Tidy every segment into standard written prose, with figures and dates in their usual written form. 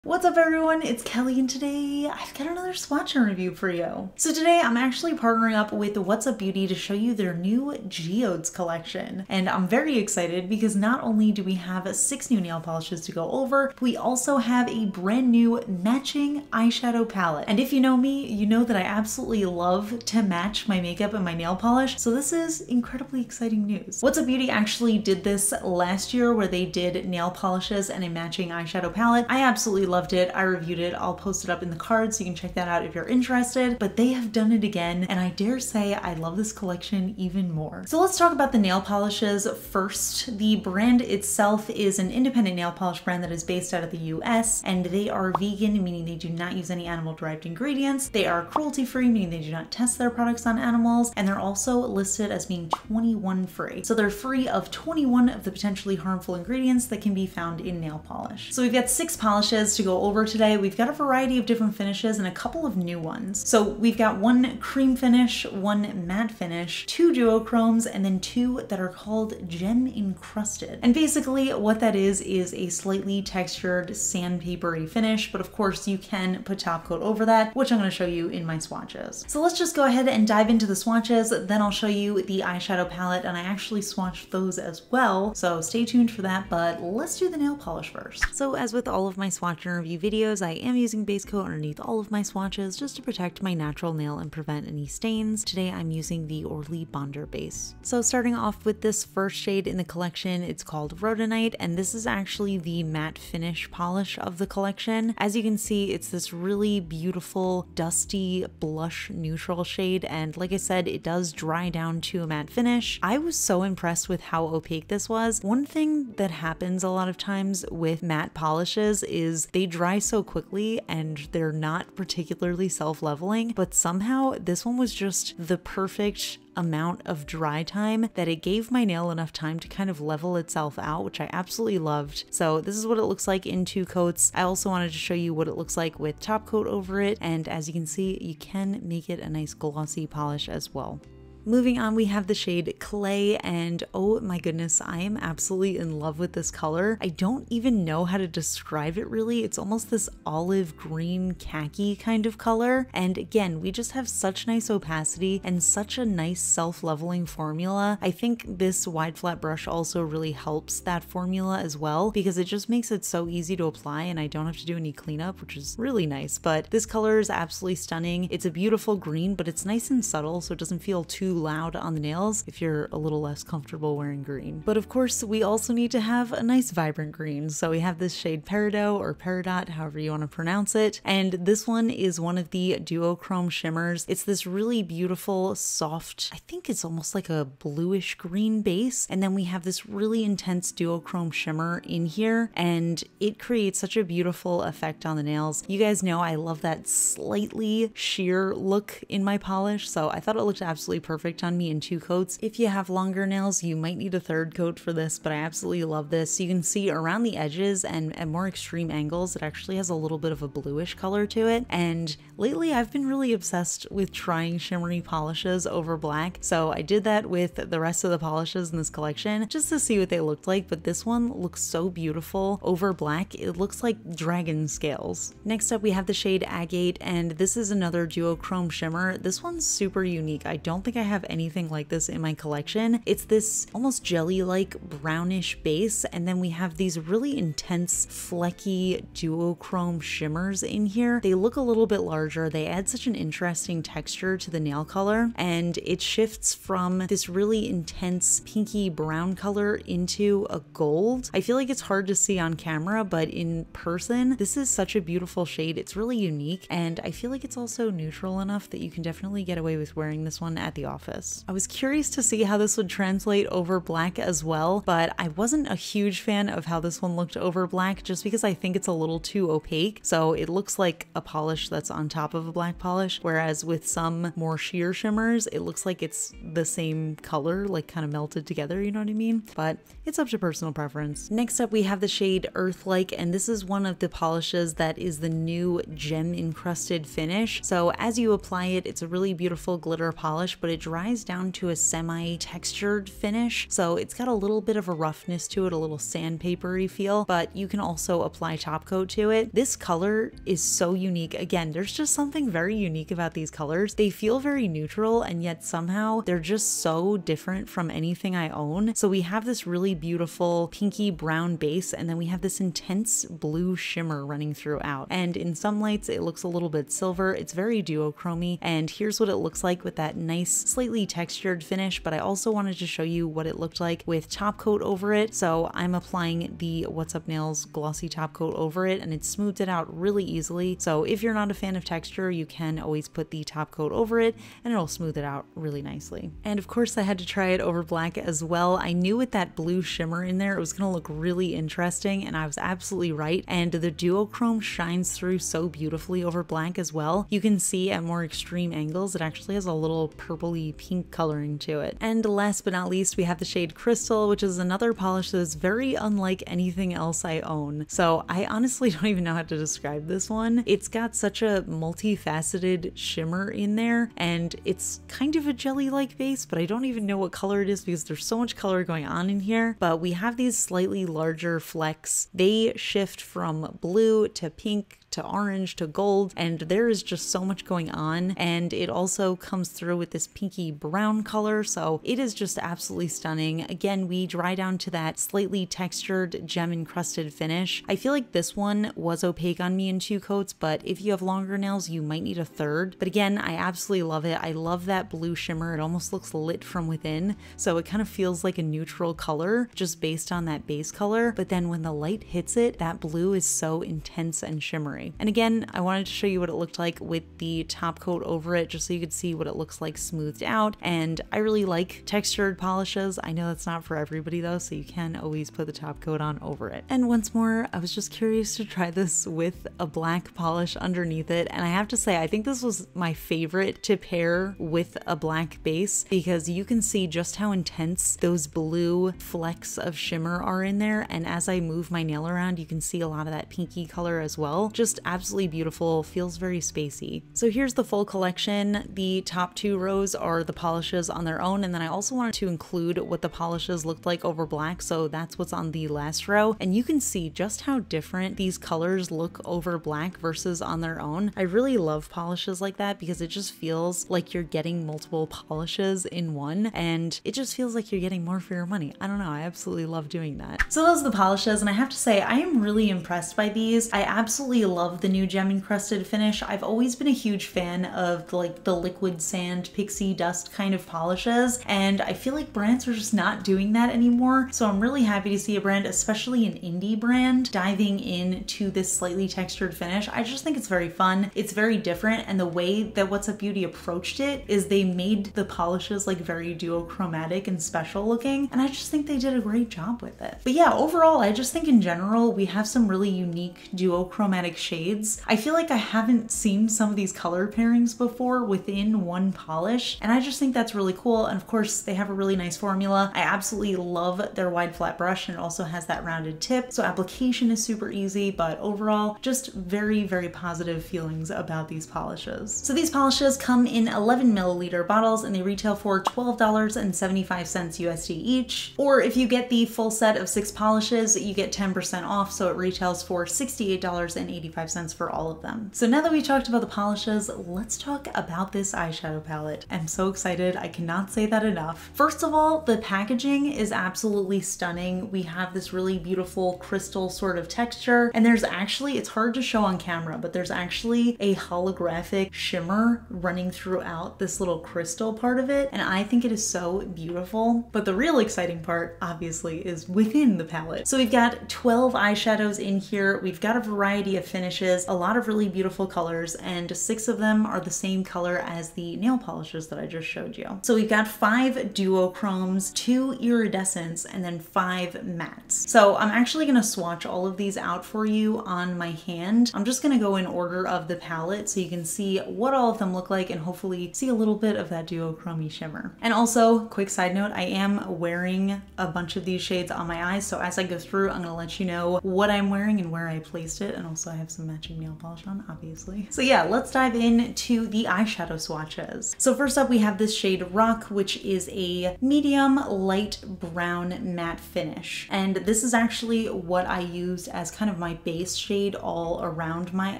What's up everyone, it's Kelly and today I've got another swatch and review for you. So today I'm actually partnering up with What's Up Beauty to show you their new Geodes collection. And I'm very excited because not only do we have 6 new nail polishes to go over, but we also have a brand new matching eyeshadow palette. And if you know me, you know that I absolutely love to match my makeup and my nail polish, so this is incredibly exciting news. What's Up Beauty actually did this last year where they did nail polishes and a matching eyeshadow palette. I absolutely loved it. I reviewed it. I'll post it up in the card so you can check that out if you're interested, but they have done it again and I dare say I love this collection even more. So let's talk about the nail polishes first. The brand itself is an independent nail polish brand that is based out of the US, and they are vegan, meaning they do not use any animal derived ingredients. They are cruelty free, meaning they do not test their products on animals, and they're also listed as being 21 free. So they're free of 21 of the potentially harmful ingredients that can be found in nail polish. So we've got 6 polishes to go over today. We've got a variety of different finishes and a couple of new ones. So we've got 1 cream finish, 1 matte finish, 2 duochromes, and then 2 that are called gem encrusted. And basically what that is a slightly textured sandpapery finish, but of course you can put top coat over that, which I'm going to show you in my swatches. So let's just go ahead and dive into the swatches, then I'll show you the eyeshadow palette, and I actually swatched those as well, so stay tuned for that, but let's do the nail polish first. So as with all of my swatch and review videos, I am using base coat underneath all of my swatches just to protect my natural nail and prevent any stains. Today I'm using the Orly Bonder base. So starting off with this first shade in the collection, it's called Rhodonite, and this is actually the matte finish polish of the collection. As you can see, it's this really beautiful dusty blush neutral shade, and like I said, it does dry down to a matte finish. I was so impressed with how opaque this was. One thing that happens a lot of times with matte polishes is they dry so quickly and they're not particularly self-leveling, but somehow this one was just the perfect amount of dry time that it gave my nail enough time to kind of level itself out, which I absolutely loved. So this is what it looks like in 2 coats. I also wanted to show you what it looks like with top coat over it, and as you can see, you can make it a nice glossy polish as well. Moving on, we have the shade Clay, and oh my goodness, I am absolutely in love with this color. I don't even know how to describe it really. It's almost this olive green khaki kind of color. And again, we just have such nice opacity and such a nice self-leveling formula. I think this wide flat brush also really helps that formula as well because it just makes it so easy to apply and I don't have to do any cleanup, which is really nice. But this color is absolutely stunning. It's a beautiful green, but it's nice and subtle so it doesn't feel too loud on the nails if you're a little less comfortable wearing green. But of course, we also need to have a nice vibrant green. So we have this shade Peridot or Peridot, however you want to pronounce it. And this one is one of the duochrome shimmers. It's this really beautiful, soft, I think it's almost like a bluish green base. And then we have this really intense duochrome shimmer in here, and it creates such a beautiful effect on the nails. You guys know I love that slightly sheer look in my polish, so I thought it looked absolutely perfect on me in 2 coats. If you have longer nails, you might need a 3rd coat for this, but I absolutely love this. You can see around the edges and at more extreme angles, it actually has a little bit of a bluish color to it. And lately I've been really obsessed with trying shimmery polishes over black. So I did that with the rest of the polishes in this collection just to see what they looked like. But this one looks so beautiful over black. It looks like dragon scales. Next up, we have the shade Agate, and this is another duochrome shimmer. This one's super unique. I don't think I have anything like this in my collection. It's this almost jelly-like brownish base, and then we have these really intense flecky duochrome shimmers in here. They look a little bit larger. They add such an interesting texture to the nail color, and it shifts from this really intense pinky brown color into a gold. I feel like it's hard to see on camera, but in person, this is such a beautiful shade. It's really unique, and I feel like it's also neutral enough that you can definitely get away with wearing this one at the office. I was curious to see how this would translate over black as well, but I wasn't a huge fan of how this one looked over black just because I think it's a little too opaque. So it looks like a polish that's on top of a black polish, whereas with some more sheer shimmers, it looks like it's the same color, like kind of melted together, you know what I mean? But it's up to personal preference. Next up, we have the shade Earth-like, and this is one of the polishes that is the new gem encrusted finish. So as you apply it, it's a really beautiful glitter polish, but it dries down to a semi-textured finish. So it's got a little bit of a roughness to it, a little sandpapery feel, but you can also apply top coat to it. This color is so unique. Again, there's just something very unique about these colors. They feel very neutral, and yet somehow they're just so different from anything I own. So we have this really beautiful pinky brown base, and then we have this intense blue shimmer running throughout. And in some lights, it looks a little bit silver. It's very duochrome-y, and here's what it looks like with that nice, slightly textured finish. But I also wanted to show you what it looked like with top coat over it. So I'm applying the What's Up Nails glossy top coat over it, and it smoothed it out really easily. So if you're not a fan of texture, you can always put the top coat over it, and it'll smooth it out really nicely. And of course, I had to try it over black as well. I knew with that blue shimmer in there, it was gonna look really interesting, and I was absolutely right. And the duochrome shines through so beautifully over black as well. You can see at more extreme angles, it actually has a little purpley pink coloring to it. And last but not least, we have the shade Crystal, which is another polish that is very unlike anything else I own. So I honestly don't even know how to describe this one. It's got such a multifaceted shimmer in there, and it's kind of a jelly-like base, but I don't even know what color it is because there's so much color going on in here. But we have these slightly larger flecks. They shift from blue to pink to orange to gold, and there is just so much going on. And it also comes through with this pinky brown color, so it is just absolutely stunning. Again, we dry down to that slightly textured gem encrusted finish. I feel like this one was opaque on me in 2 coats, but if you have longer nails, you might need a 3rd. But again, I absolutely love it. I love that blue shimmer. It almost looks lit from within, so it kind of feels like a neutral color just based on that base color. But then when the light hits it, that blue is so intense and shimmery. And again, I wanted to show you what it looked like with the top coat over it, just so you could see what it looks like smoothed out. And I really like textured polishes. I know that's not for everybody though, so you can always put the top coat on over it. And once more, I was just curious to try this with a black polish underneath it. And I have to say, I think this was my favorite to pair with a black base, because you can see just how intense those blue flecks of shimmer are in there. And as I move my nail around, you can see a lot of that pinky color as well. Just absolutely beautiful, feels very spacey. So here's the full collection. The top 2 rows are the polishes on their own, and then I also wanted to include what the polishes looked like over black, so that's what's on the last row. And you can see just how different these colors look over black versus on their own. I really love polishes like that because it just feels like you're getting multiple polishes in one, and it just feels like you're getting more for your money. I don't know, I absolutely love doing that. So those are the polishes, and I have to say, I am really impressed by these. I absolutely love the new gem encrusted finish. I've always been a huge fan of the liquid sand pixie dust kind of polishes, and I feel like brands are just not doing that anymore. So I'm really happy to see a brand, especially an indie brand, diving into this slightly textured finish. I just think it's very fun. It's very different, and the way that What's Up Beauty approached it is they made the polishes like very duochromatic and special looking, and I just think they did a great job with it. But yeah, overall, I just think in general, we have some really unique duochromatic shades. I feel like I haven't seen some of these color pairings before within one polish, and I just think that's really cool. And of course, they have a really nice formula. I absolutely love their wide flat brush, and it also has that rounded tip, so application is super easy. But overall, just very, very positive feelings about these polishes. So these polishes come in 11 milliliter bottles, and they retail for $12.75 USD each. Or if you get the full set of 6 polishes, you get 10% off, so it retails for $68.85 for all of them. So now that we talked about the polishes, let's talk about this eyeshadow palette. I'm so excited, I cannot say that enough. First of all, the packaging is absolutely stunning. We have this really beautiful crystal sort of texture, and there's actually, it's hard to show on camera, but there's actually a holographic shimmer running throughout this little crystal part of it, and I think it is so beautiful. But the real exciting part, obviously, is within the palette. So we've got 12 eyeshadows in here. We've got a variety of finishes, a lot of really beautiful colors, and 6 of them are the same color as the nail polishes that I just showed you. So we've got 5 duochromes, 2 iridescents, and then 5 mattes. So I'm actually gonna swatch all of these out for you on my hand. I'm just gonna go in order of the palette so you can see what all of them look like and hopefully see a little bit of that duochrome shimmer. And also, quick side note, I am wearing a bunch of these shades on my eyes, so as I go through, I'm gonna let you know what I'm wearing and where I placed it, and also I have some some matching nail polish on, obviously. So yeah, let's dive into the eyeshadow swatches. So first up, we have this shade Rock, which is a medium light brown matte finish. And this is actually what I used as kind of my base shade all around my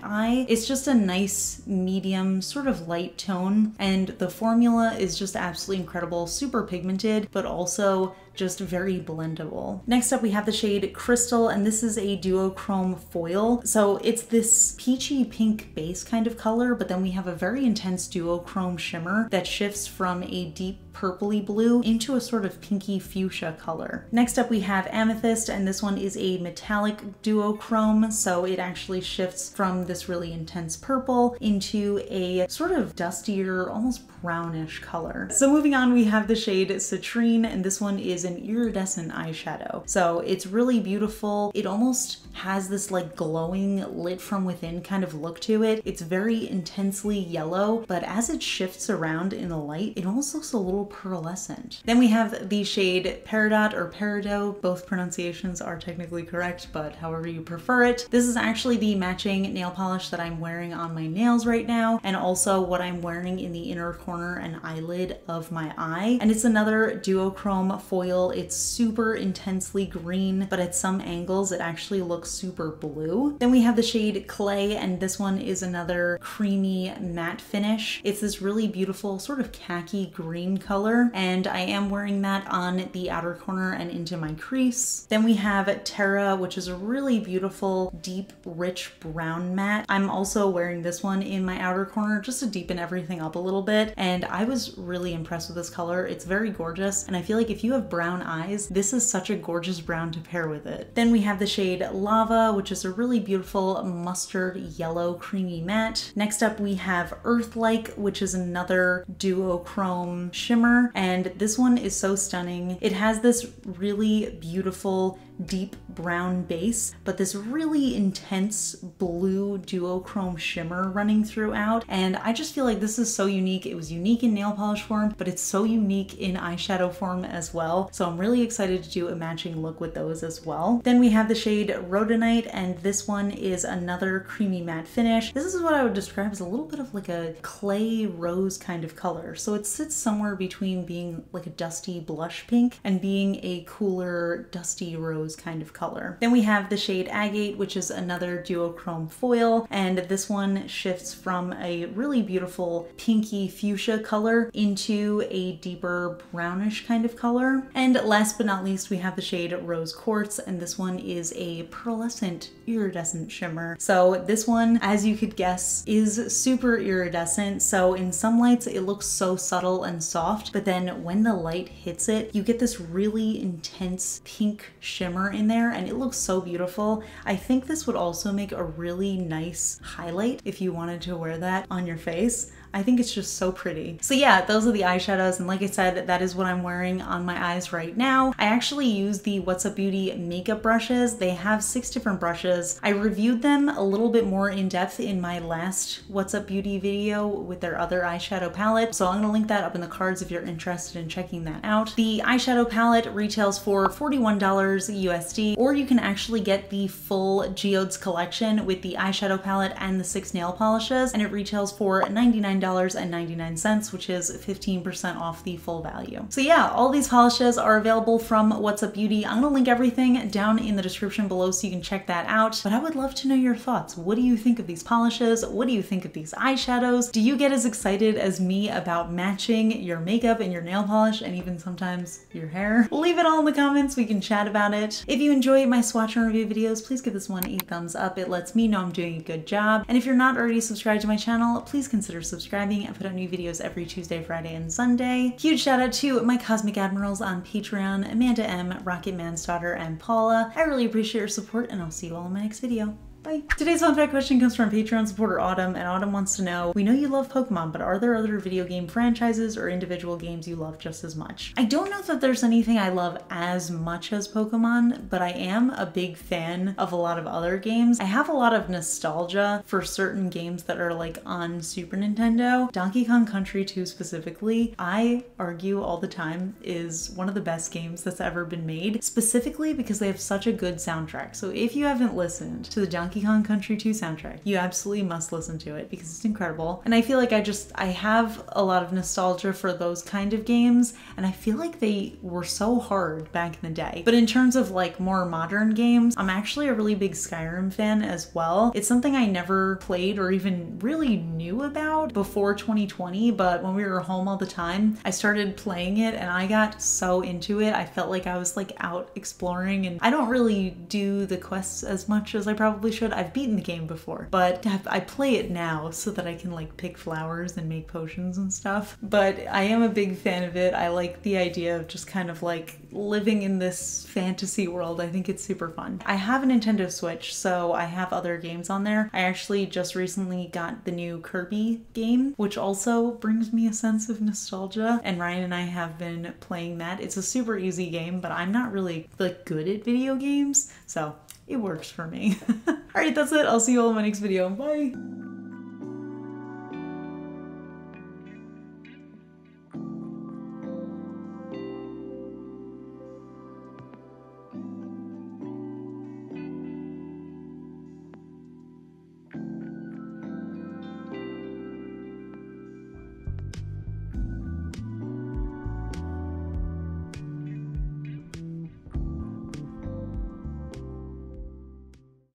eye. It's just a nice medium sort of light tone, and the formula is just absolutely incredible, super pigmented, but also just very blendable. Next up, we have the shade Crystal, and this is a duochrome foil. So it's this peachy pink base kind of color, but then we have a very intense duochrome shimmer that shifts from a deep purpley blue into a sort of pinky fuchsia color. Next up, we have Amethyst, and this one is a metallic duochrome. So it actually shifts from this really intense purple into a sort of dustier, almost brownish color. So moving on, we have the shade Citrine, and this one is an iridescent eyeshadow. So it's really beautiful. It almost has this like glowing lit from within kind of look to it. It's very intensely yellow, but as it shifts around in the light, it almost looks a little pearlescent. Then we have the shade Peridot or Peridot. Both pronunciations are technically correct, but however you prefer it. This is actually the matching nail polish that I'm wearing on my nails right now, and also what I'm wearing in the inner corner and eyelid of my eye. And it's another duochrome foil. It's super intensely green, but at some angles it actually looks super blue. Then we have the shade Clay, and this one is another creamy matte finish. It's this really beautiful sort of khaki green color, and I am wearing that on the outer corner and into my crease. Then we have Terra, which is a really beautiful, deep, rich brown matte. I'm also wearing this one in my outer corner just to deepen everything up a little bit, and I was really impressed with this color. It's very gorgeous, and I feel like if you have brown eyes, this is such a gorgeous brown to pair with it. Then we have the shade Lava, which is a really beautiful mustard yellow creamy matte. Next up, we have Earth-like, which is another duochrome shimmer, and this one is so stunning. It has this really beautiful deep brown base, but this really intense blue duochrome shimmer running throughout, and I just feel like this is so unique. It was unique in nail polish form, but it's so unique in eyeshadow form as well, so I'm really excited to do a matching look with those as well. Then we have the shade Rhodonite, and this one is another creamy matte finish. This is what I would describe as a little bit of like a clay rose kind of color, so it sits somewhere between being like a dusty blush pink and being a cooler dusty rose kind of color. Then we have the shade Agate, which is another duochrome foil, and this one shifts from a really beautiful pinky fuchsia color into a deeper brownish kind of color. And last but not least, we have the shade Rose Quartz, and this one is a pearlescent iridescent shimmer. So this one, as you could guess, is super iridescent. So in some lights it looks so subtle and soft, but then when the light hits it, you get this really intense pink shimmer in there, and it looks so beautiful. I think this would also make a really nice highlight if you wanted to wear that on your face. I think it's just so pretty. So yeah, those are the eyeshadows, and like I said, that is what I'm wearing on my eyes right now. I actually use the What's Up Beauty makeup brushes. They have 6 different brushes. I reviewed them a little bit more in depth in my last What's Up Beauty video with their other eyeshadow palette, so I'm gonna link that up in the cards if you're interested in checking that out. The eyeshadow palette retails for $41 USD, or you can actually get the full Geodes collection with the eyeshadow palette and the 6 nail polishes, and it retails for $99.99, which is 15% off the full value. So yeah, all these polishes are available from What's Up Beauty. I'm gonna link everything down in the description below so you can check that out. But I would love to know your thoughts. What do you think of these polishes? What do you think of these eyeshadows? Do you get as excited as me about matching your makeup and your nail polish, and even sometimes your hair? Leave it all in the comments, we can chat about it. If you enjoy my swatch and review videos, please give this one a thumbs up. It lets me know I'm doing a good job. And if you're not already subscribed to my channel, please consider subscribing. I put out new videos every Tuesday, Friday, and Sunday. Huge shout out to my Cosmic Admirals on Patreon, Amanda M, Rocket Man's Daughter, and Paula. I really appreciate your support, and I'll see you all in my next video. Bye. Today's fun fact question comes from Patreon supporter Autumn, and Autumn wants to know, we know you love Pokemon, but are there other video game franchises or individual games you love just as much? I don't know that there's anything I love as much as Pokemon, but I am a big fan of a lot of other games. I have a lot of nostalgia for certain games that are like on Super Nintendo. Donkey Kong Country 2 specifically, I argue all the time, is one of the best games that's ever been made, specifically because they have such a good soundtrack. So if you haven't listened to the Donkey Donkey Kong Country 2 soundtrack. You absolutely must listen to it because it's incredible. And I feel like I have a lot of nostalgia for those kind of games, and I feel like they were so hard back in the day. But in terms of like more modern games, I'm actually a really big Skyrim fan as well. It's something I never played or even really knew about before 2020, but when we were home all the time, I started playing it and I got so into it. I felt like I was like out exploring, and I don't really do the quests as much as I probably should. I've beaten the game before, but I play it now so that I can like pick flowers and make potions and stuff. But I am a big fan of it. I like the idea of just kind of like living in this fantasy world. I think it's super fun. I have a Nintendo Switch, so I have other games on there. I actually just recently got the new Kirby game, which also brings me a sense of nostalgia, and Ryan and I have been playing that. It's a super easy game, but I'm not really like good at video games, so it works for me. All right, that's it. I'll see you all in my next video. Bye.